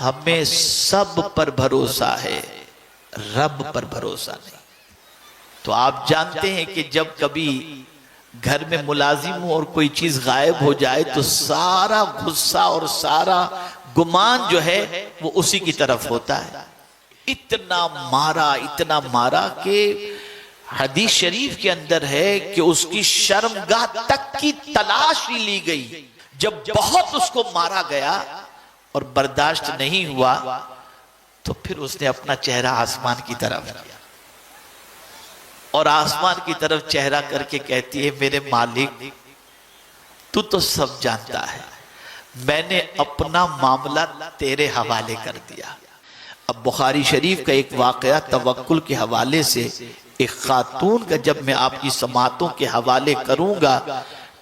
ہمیں سب پر بھروسہ ہے، رب پر بھروسہ نہیں۔ تو آپ جانتے ہیں کہ جب کبھی گھر میں ملازم ہو اور کوئی چیز غائب ہو جائے تو سارا غصہ اور سارا گمان جو ہے وہ اسی کی طرف ہوتا ہے۔ اتنا مارا کہ حدیث شریف کے اندر ہے کہ اس کی شرمگاہ تک کی تلاش لی گئی۔ جب بہت اس کو مارا گیا اور برداشت نہیں ہوا تو پھر اس نے اپنا چہرہ آسمان کی طرف کیا اور آسمان کی طرف چہرہ کر کے کہتی ہے، میرے مالک تو سب جانتا ہے، میں نے اپنا معاملہ تیرے حوالے کر دیا۔ اب بخاری شریف کا ایک واقعہ توکل کے حوالے سے ایک خاتون کا جب میں آپ کی سماعتوں کے حوالے کروں گا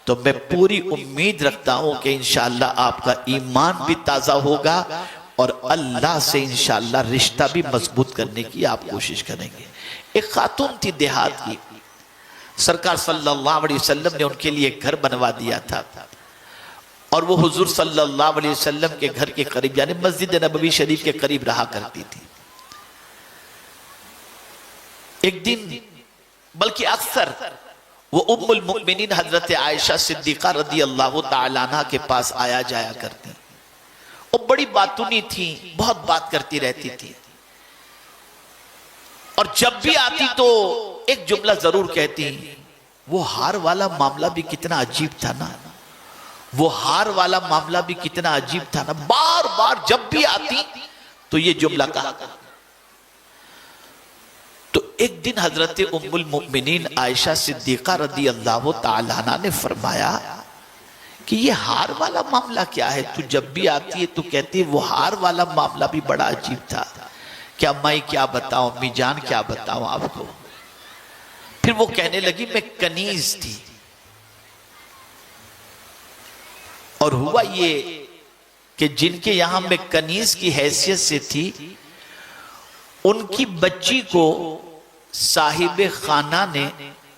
تو میں پوری امید رکھتا ہوں کہ انشاءاللہ آپ کا ایمان بھی تازہ ہوگا اور اللہ سے انشاءاللہ رشتہ بھی مضبوط کرنے کی آپ کوشش کریں گے۔ ایک خاتون تھی دیہات کی، سرکار صلی اللہ علیہ وسلم نے ان کے لیے گھر بنوا دیا تھا اور وہ حضور صلی اللہ علیہ وسلم کے گھر کے قریب یعنی مسجد نبوی شریف کے قریب رہا کرتی تھی۔ ایک دن بلکہ اکثر وہ ام المؤمنین حضرت عائشہ صدیقہ رضی اللہ تعالیٰ عنہ کے پاس آیا جایا کرتی۔ وہ بڑی باتونی تھی، بہت بات کرتی رہتی تھی اور جب بھی آتی تو ایک جملہ ضرور کہتی، وہ ہار والا معاملہ بھی کتنا عجیب تھا نا، وہ ہار والا معاملہ بھی کتنا عجیب تھا نا۔ بار بار جب بھی آتی تو یہ جملہ کہا کرتی۔ تو ایک دن حضرت ام المؤمنین عائشہ صدیقہ رضی اللہ تعالیٰ عنہ نے فرمایا کہ یہ ہار والا معاملہ کیا ہے؟ تو جب بھی آتی ہے تو کہتی ہے وہ ہار والا معاملہ بھی بڑا عجیب تھا۔ کیا میں کیا بتاؤں امی جان، کیا بتاؤں آپ کو؟ پھر وہ کہنے لگی میں کنیز تھی اور ہوا یہ کہ جن کے یہاں میں کنیز کی حیثیت سے تھی ان کی بچی کو صاحب خانہ نے،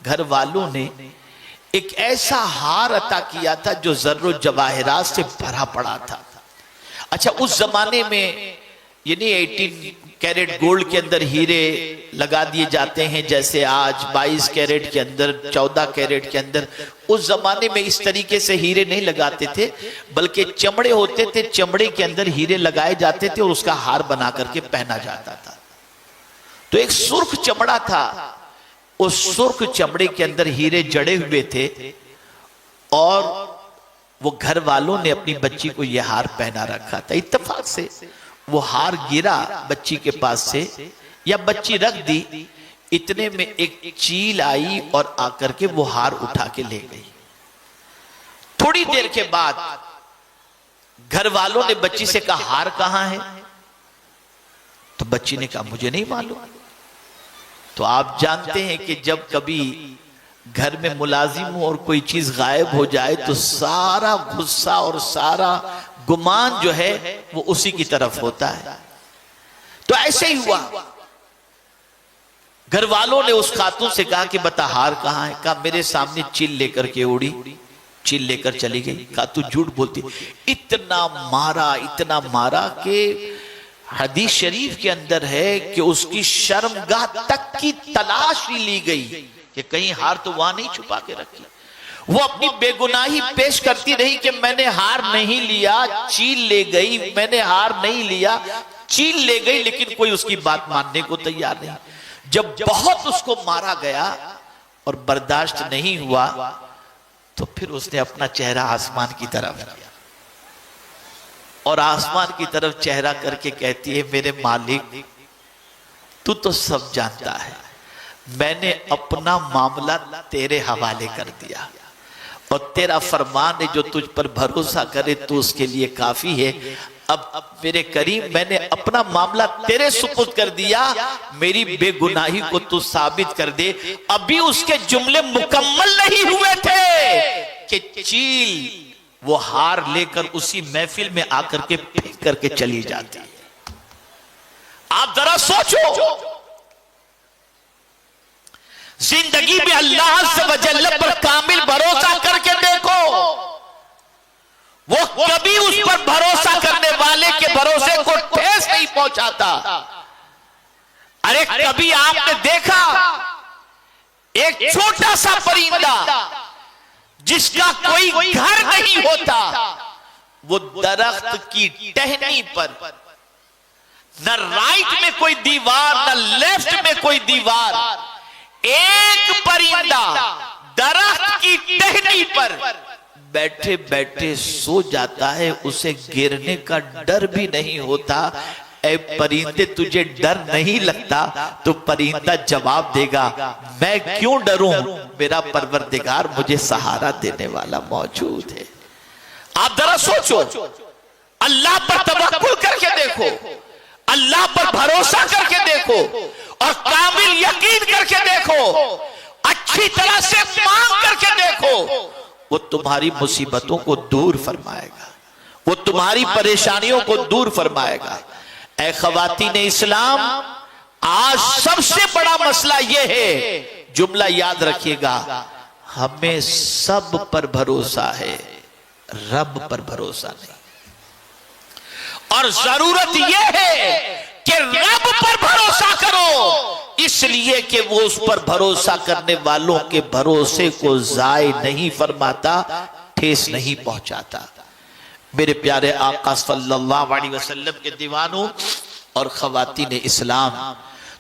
گھر والوں نے ایک ایسا ہار عطا کیا تھا جو زر و جواہرات سے بھرا پڑا تھا۔ اچھا اس زمانے میں یعنی 18 کیرٹ گولڈ کے اندر ہیرے لگا دیے جاتے ہیں جیسے آج 22 کیرٹ کے اندر، 14 کیرٹ کے اندر۔ اس زمانے میں اس طریقے سے ہیرے نہیں لگاتے تھے بلکہ چمڑے ہوتے تھے، چمڑے کے اندر ہیرے لگائے جاتے تھے اور اس کا ہار بنا کر کے پہنا جاتا تھا۔ تو ایک سرخ چمڑا تھا، اس سرخ چمڑے کے اندر ہیرے جڑے ہوئے تھے اور وہ گھر والوں نے اپنی بچی کو یہ ہار پہنا رکھا تھا۔ اتفاق سے وہ ہار گرا بچی کے پاس سے یا بچی رکھ دی، اتنے میں ایک چیل آئی اور آ کر کے وہ ہار اٹھا کے لے گئی۔ تھوڑی دیر کے بعد گھر والوں نے بچی سے کہا ہار کہاں ہے؟ تو بچی نے کہا مجھے نہیں معلوم۔ تو آپ جانتے ہیں کہ جب کبھی گھر میں ملازم ہو اور کوئی چیز غائب ہو جائے تو سارا غصہ اور سارا گمان جو ہے وہ اسی کی طرف ہوتا ہے۔ تو ایسے ہی ہوا، گھر والوں نے اس خاتون سے کہا کہ بتا ہار کہاں ہے؟ کہا میرے سامنے چیل لے کر کے اڑی، چیل لے کر چلی گئی۔ کہا تو جھوٹ بولتی۔ اتنا مارا کہ حدیث شریف کے اندر ہے کہ اس کی شرمگاہ تک کی تلاش لی گئی کہ کہیں ہار تو وہاں نہیں چھپا کے رکھی۔ وہ اپنی بے گناہی پیش کرتی رہی کہ میں نے ہار نہیں لیا، چیل لے گئی، میں نے ہار نہیں لیا، چیل لے گئی، لیکن کوئی اس کی بات ماننے کو تیار نہیں۔ جب بہت اس کو مارا گیا اور برداشت نہیں ہوا تو پھر اس نے اپنا چہرہ آسمان کی طرف کیا اور آسمان کی طرف چہرہ کر کے کہتی ہے، میرے مالک تو سب جانتا ہے، میں نے اپنا معاملہ تیرے حوالے کر دیا اور تیرا فرمان ہے جو تجھ پر بھروسہ کرے تو اس کے لیے کافی ہے۔ اب میرے کریم میں نے اپنا معاملہ تیرے سپرد کر دیا، میری بے گناہی کو تو ثابت کر دے۔ ابھی اس کے جملے مکمل نہیں ہوئے تھے کہ چیل وہ ہار لے کر اسی محفل میں آ کر کے پھینک کر کے چلی جاتی۔ آپ ذرا سوچو، زندگی میں اللہ عز و جل پر کامل بھروسہ کر کے دیکھو، وہ کبھی اس پر بھروسہ کرنے والے کے بھروسے کو ٹھیس نہیں پہنچاتا۔ ارے کبھی آپ نے دیکھا ایک چھوٹا سا پرندہ جس کا کوئی گھر نہیں ہوتا، وہ درخت کی ٹہنی پر، نہ رائٹ میں کوئی دیوار نہ لیفٹ میں کوئی دیوار، ایک پرندہ درخت کی ٹہنی پر بیٹھے بیٹھے سو جاتا ہے، اسے گرنے کا ڈر بھی نہیں ہوتا۔ اے پرندے تجھے ڈر نہیں لگتا؟ تو پرندہ جواب دے گا میں کیوں ڈروں، میرا پروردگار مجھے سہارا دینے والا موجود ہے۔ آپ ذرا سوچو، اللہ پر توکل کر کے دیکھو، اللہ پر بھروسہ کر کے دیکھو، اور کامل یقین کر کے دیکھو، اچھی طرح سے مانگ کر کے دیکھو، وہ تمہاری مصیبتوں کو دور فرمائے گا، وہ تمہاری پریشانیوں کو دور فرمائے گا۔ اے خواتین اسلام، آج سب سے بڑا مسئلہ یہ ہے، جملہ یاد رکھیے گا، ہمیں سب پر بھروسہ ہے، رب پر بھروسہ نہیں۔ اور ضرورت یہ ہے کہ رب پر بھروسہ کرو، اس لیے کہ وہ اس پر بھروسہ کرنے والوں کے بھروسے کو ضائع نہیں فرماتا، ٹھیس نہیں پہنچاتا۔ میرے پیارے آقا صلی اللہ علیہ وسلم کے دیوانوں اور خواتین اسلام،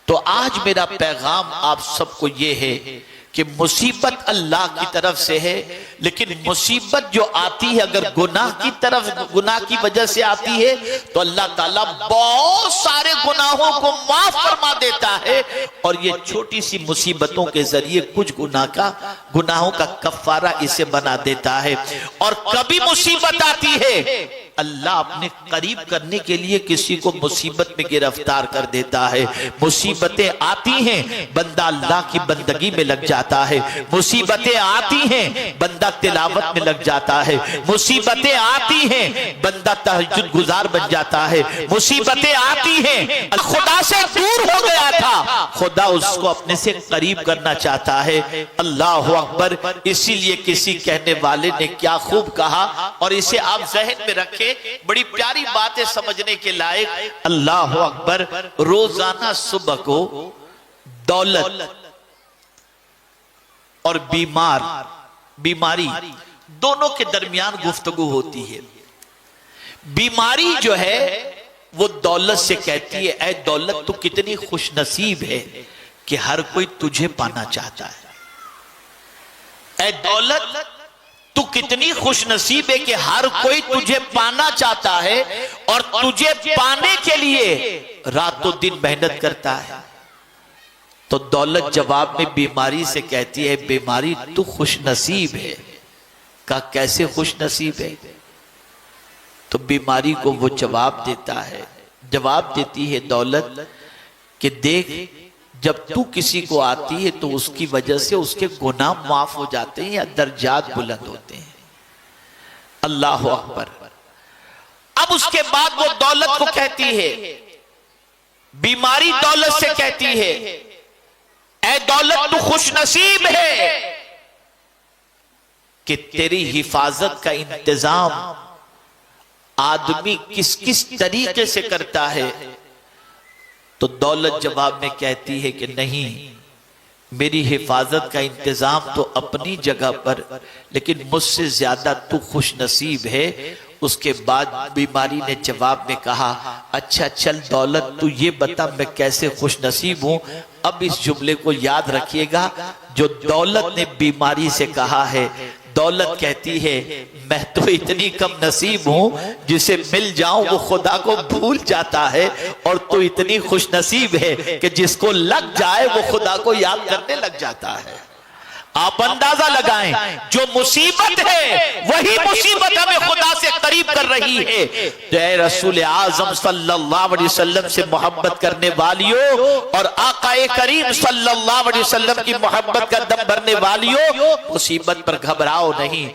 تو آج میرا پیغام آپ سب کو یہ ہے کہ مصیبت اللہ کی طرف سے ہے، لیکن مصیبت جو آتی ہے اگر گناہ کی وجہ سے آتی ہے تو اللہ تعالیٰ بہت سارے گناہوں کو معاف فرما دیتا ہے، اور یہ چھوٹی سی مصیبتوں کے ذریعے کچھ گناہوں کا کفارہ اسے بنا دیتا ہے۔ اور کبھی مصیبت آتی ہے، اللہ اپنے قریب کرنے کے لیے کسی کو مصیبت میں گرفتار کر دیتا ہے۔ مصیبتیں آتی ہیں، بندہ اللہ کی بندگی میں لگ جاتا ہے، مصیبتیں آتی ہیں بندہ تلاوت میں لگ جاتا ہے، مصیبتیں آتی ہیں بندہ تہجد گزار بن جاتا ہے، مصیبتیں آتی ہیں خدا سے دور ہو گیا تھا، خدا اس کو اپنے سے قریب کرنا چاہتا ہے۔ اللہ اکبر۔ اسی لیے کسی کہنے والے نے کیا خوب کہا، اور اسے آپ ذہن میں رکھیں، بڑی پیاری باتیں سمجھنے کے لائق۔ اللہ اکبر۔ روزانہ صبح کو دولت اور بیماری دونوں کے درمیان گفتگو ہوتی ہے۔ بیماری جو ہے وہ دولت سے کہتی ہے اے دولت تو کتنی خوش نصیب ہے کہ ہر کوئی تجھے پانا چاہتا ہے۔ اے دولت تو کتنی خوش نصیب ہے کہ ہر کوئی تجھے پانا چاہتا ہے، اور تجھے پانے کے لیے رات و دن محنت کرتا ہے۔ تو دولت جواب میں بیماری سے کہتی ہے بیماری تو خوش نصیب ہے۔ کہا کیسے خوش نصیب ہے؟ تو بیماری کو وہ جواب دیتی ہے دولت کہ دیکھ، جب تو کسی کو آتی ہے تو اس کی وجہ سے اس کے گناہ معاف ہو جاتے ہیں یا درجات بلند ہوتے ہیں۔ اللہ اکبر۔ اب اس کے بعد وہ دولت کو کہتی ہے، بیماری دولت سے کہتی ہے اے دولت تو خوش نصیب ہے کہ تیری حفاظت کا انتظام آدمی کس طریقے سے کرتا ہے۔ تو دولت جواب میں کہتی ہے کہ نہیں، میری حفاظت کا انتظام تو اپنی جگہ پر، لیکن مجھ سے زیادہ تو خوش نصیب ہے۔ اس کے بعد بیماری نے جواب میں کہا اچھا چل دولت تو یہ بتا میں کیسے خوش نصیب ہوں۔ اب اس جملے کو یاد رکھیے گا جو دولت نے بیماری سے کہا ہے۔ دولت کہتی ہے میں تو اتنی کم نصیب ہوں جسے مل جاؤں وہ خدا کو بھول جاتا ہے، اور تو اتنی خوش نصیب ہے کہ جس کو لگ جائے وہ خدا کو یاد کرنے لگ جاتا ہے۔ آپ اندازہ لگائیں جو مصیبت ہے وہی مصیبت ہمیں خدا سے قریب کر رہی ہے۔ تو اے رسول اعظم صلی اللہ علیہ وسلم سے محبت کرنے والیوں اور آقا کریم صلی اللہ علیہ وسلم کی محبت کا دم بھرنے والیوں، مصیبت پر گھبراؤ نہیں،